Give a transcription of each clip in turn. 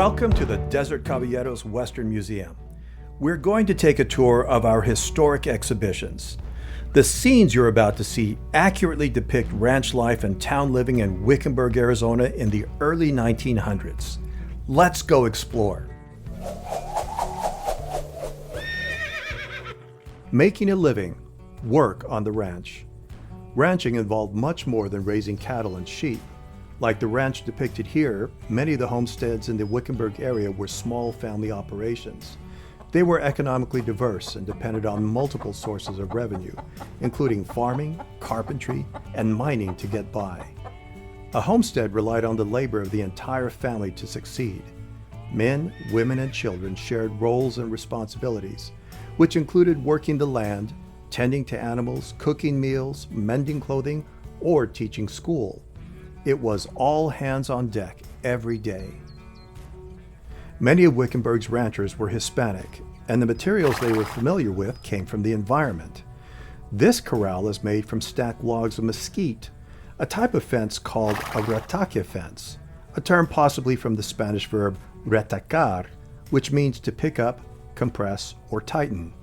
Welcome to the Desert Caballeros Western Museum. We're going to take a tour of our historic exhibitions. The scenes you're about to see accurately depict ranch life and town living in Wickenburg, Arizona in the early 1900s. Let's go explore. Making a living, work on the ranch. Ranching involved much more than raising cattle and sheep. Like the ranch depicted here, many of the homesteads in the Wickenburg area were small family operations. They were economically diverse and depended on multiple sources of revenue, including farming, carpentry, and mining to get by. A homestead relied on the labor of the entire family to succeed. Men, women, and children shared roles and responsibilities, which included working the land, tending to animals, cooking meals, mending clothing, or teaching school. It was all hands on deck every day. Many of Wickenburg's ranchers were Hispanic, and the materials they were familiar with came from the environment. This corral is made from stacked logs of mesquite, a type of fence called a retaque fence, a term possibly from the Spanish verb retacar, which means to pick up, compress, or tighten.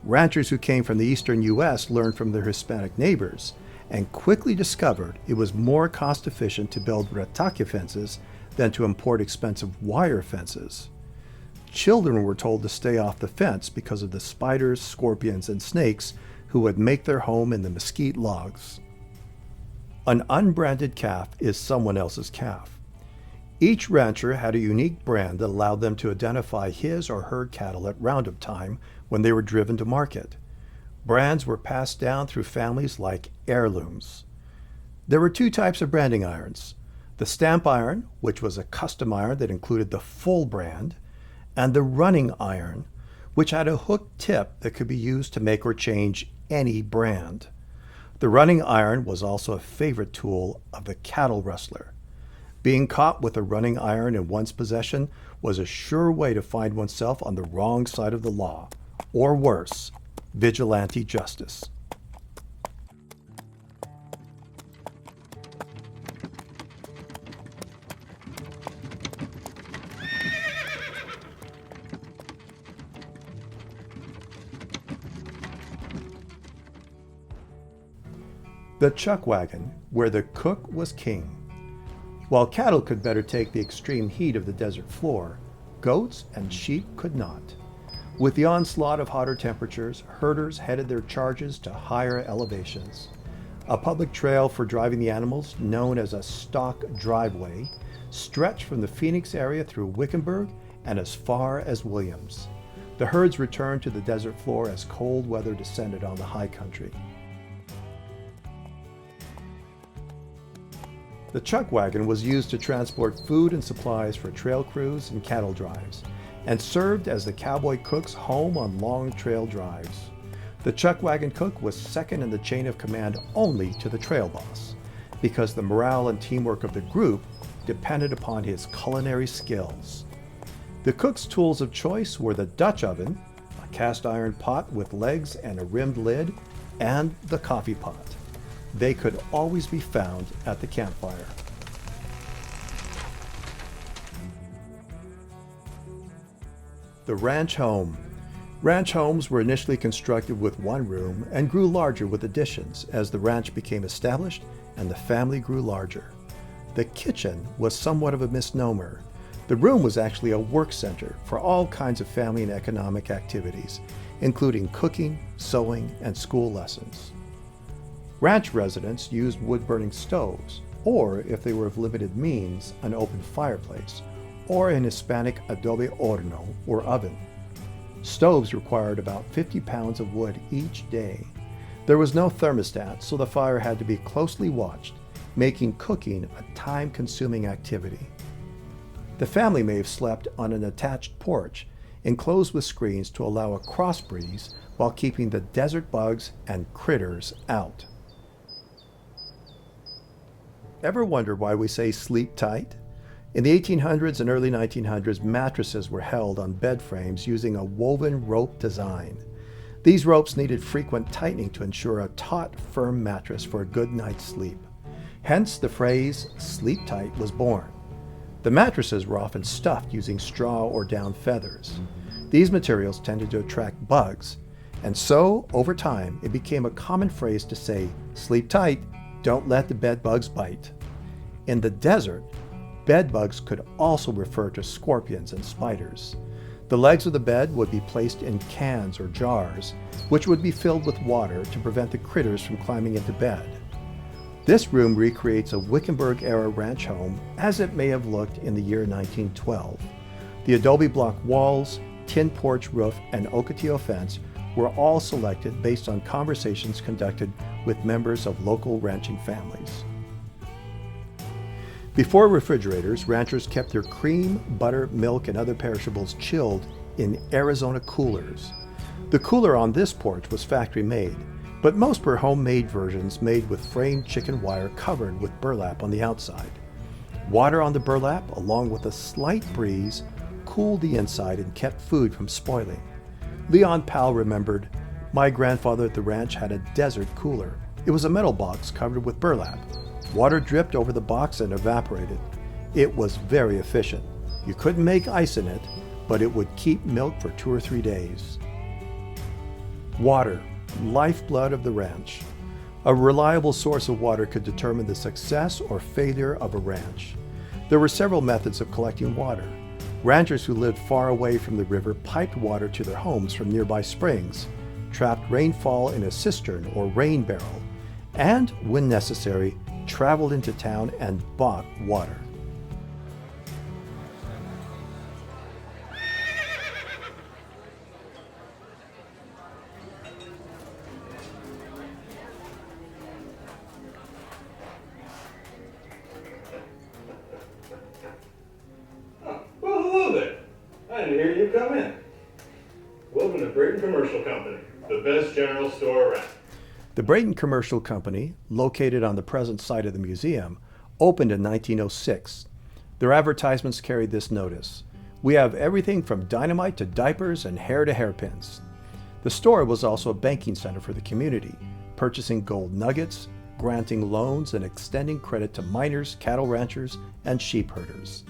Ranchers who came from the eastern U.S. learned from their Hispanic neighbors and quickly discovered it was more cost-efficient to build retaque fences than to import expensive wire fences. Children were told to stay off the fence because of the spiders, scorpions, and snakes who would make their home in the mesquite logs. An unbranded calf is someone else's calf. Each rancher had a unique brand that allowed them to identify his or her cattle at roundup time when they were driven to market. Brands were passed down through families like heirlooms. There were two types of branding irons: the stamp iron, which was a custom iron that included the full brand, and the running iron, which had a hooked tip that could be used to make or change any brand. The running iron was also a favorite tool of the cattle rustler. Being caught with a running iron in one's possession was a sure way to find oneself on the wrong side of the law, or worse, vigilante justice. The chuck wagon, where the cook was king. While cattle could better take the extreme heat of the desert floor, goats and sheep could not. With the onslaught of hotter temperatures, herders headed their charges to higher elevations. A public trail for driving the animals, known as a stock driveway, stretched from the Phoenix area through Wickenburg and as far as Williams. The herds returned to the desert floor as cold weather descended on the high country. The chuck wagon was used to transport food and supplies for trail crews and cattle drives, and served as the cowboy cook's home on long trail drives. The chuck wagon cook was second in the chain of command only to the trail boss, because the morale and teamwork of the group depended upon his culinary skills. The cook's tools of choice were the Dutch oven, a cast iron pot with legs and a rimmed lid, and the coffee pot. They could always be found at the campfire. The ranch home. Ranch homes were initially constructed with one room and grew larger with additions as the ranch became established and the family grew larger. The kitchen was somewhat of a misnomer. The room was actually a work center for all kinds of family and economic activities, including cooking, sewing, and school lessons. Ranch residents used wood-burning stoves, or if they were of limited means, an open fireplace, or an Hispanic adobe horno, or oven. Stoves required about 50 pounds of wood each day. There was no thermostat, so the fire had to be closely watched, making cooking a time-consuming activity. The family may have slept on an attached porch, enclosed with screens to allow a cross breeze while keeping the desert bugs and critters out. Ever wonder why we say sleep tight? In the 1800s and early 1900s, mattresses were held on bed frames using a woven rope design. These ropes needed frequent tightening to ensure a taut, firm mattress for a good night's sleep. Hence, the phrase "sleep tight" was born. The mattresses were often stuffed using straw or down feathers. These materials tended to attract bugs, and so, over time, it became a common phrase to say, "Sleep tight, don't let the bed bugs bite." In the desert, bed bugs could also refer to scorpions and spiders. The legs of the bed would be placed in cans or jars, which would be filled with water to prevent the critters from climbing into bed. This room recreates a Wickenburg-era ranch home as it may have looked in the year 1912. The adobe block walls, tin porch roof, and ocotillo fence were all selected based on conversations conducted with members of local ranching families. Before refrigerators, ranchers kept their cream, butter, milk, and other perishables chilled in Arizona coolers. The cooler on this porch was factory made, but most were homemade versions made with framed chicken wire covered with burlap on the outside. Water on the burlap, along with a slight breeze, cooled the inside and kept food from spoiling. Leon Powell remembered, "My grandfather at the ranch had a desert cooler. It was a metal box covered with burlap. Water dripped over the box and evaporated. It was very efficient. You couldn't make ice in it, but it would keep milk for 2 or 3 days." Water, lifeblood of the ranch. A reliable source of water could determine the success or failure of a ranch. There were several methods of collecting water. Ranchers who lived far away from the river piped water to their homes from nearby springs, trapped rainfall in a cistern or rain barrel, and, when necessary, traveled into town and bought water. Well, hello there. I didn't hear you come in. Welcome to Brayton Commercial Company, the best general store around. The Brayton Commercial Company, located on the present site of the museum, opened in 1906. Their advertisements carried this notice: "We have everything from dynamite to diapers and hair to hairpins." The store was also a banking center for the community, purchasing gold nuggets, granting loans, and extending credit to miners, cattle ranchers, and sheep herders.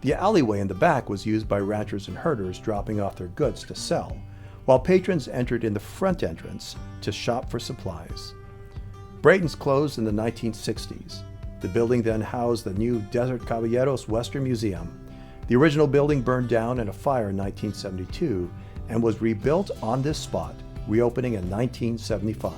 The alleyway in the back was used by ranchers and herders dropping off their goods to sell, while patrons entered in the front entrance to shop for supplies. Brayton's closed in the 1960s. The building then housed the new Desert Caballeros Western Museum. The original building burned down in a fire in 1972 and was rebuilt on this spot, reopening in 1975.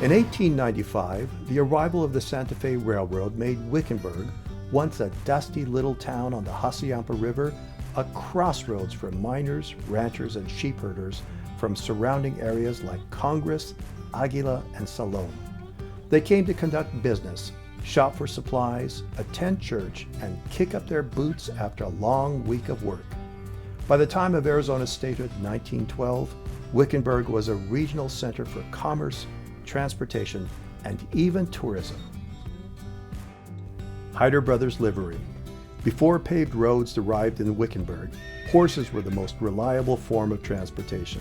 In 1895, the arrival of the Santa Fe Railroad made Wickenburg, once a dusty little town on the Hassayampa River, a crossroads for miners, ranchers, and sheep herders from surrounding areas like Congress, Aguila, and Salome. They came to conduct business, shop for supplies, attend church, and kick up their boots after a long week of work. By the time of Arizona's statehood in 1912, Wickenburg was a regional center for commerce, transportation, and even tourism. Hyder Brothers Livery. Before paved roads arrived in Wickenburg, horses were the most reliable form of transportation.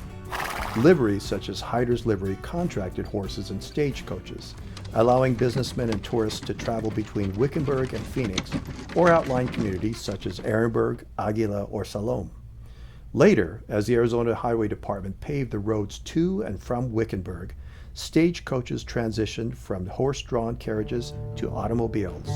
Liveries such as Hyder's Livery contracted horses and stagecoaches, allowing businessmen and tourists to travel between Wickenburg and Phoenix or outlying communities such as Ehrenberg, Aguila, or Salome. Later, as the Arizona Highway Department paved the roads to and from Wickenburg, stagecoaches transitioned from horse-drawn carriages to automobiles.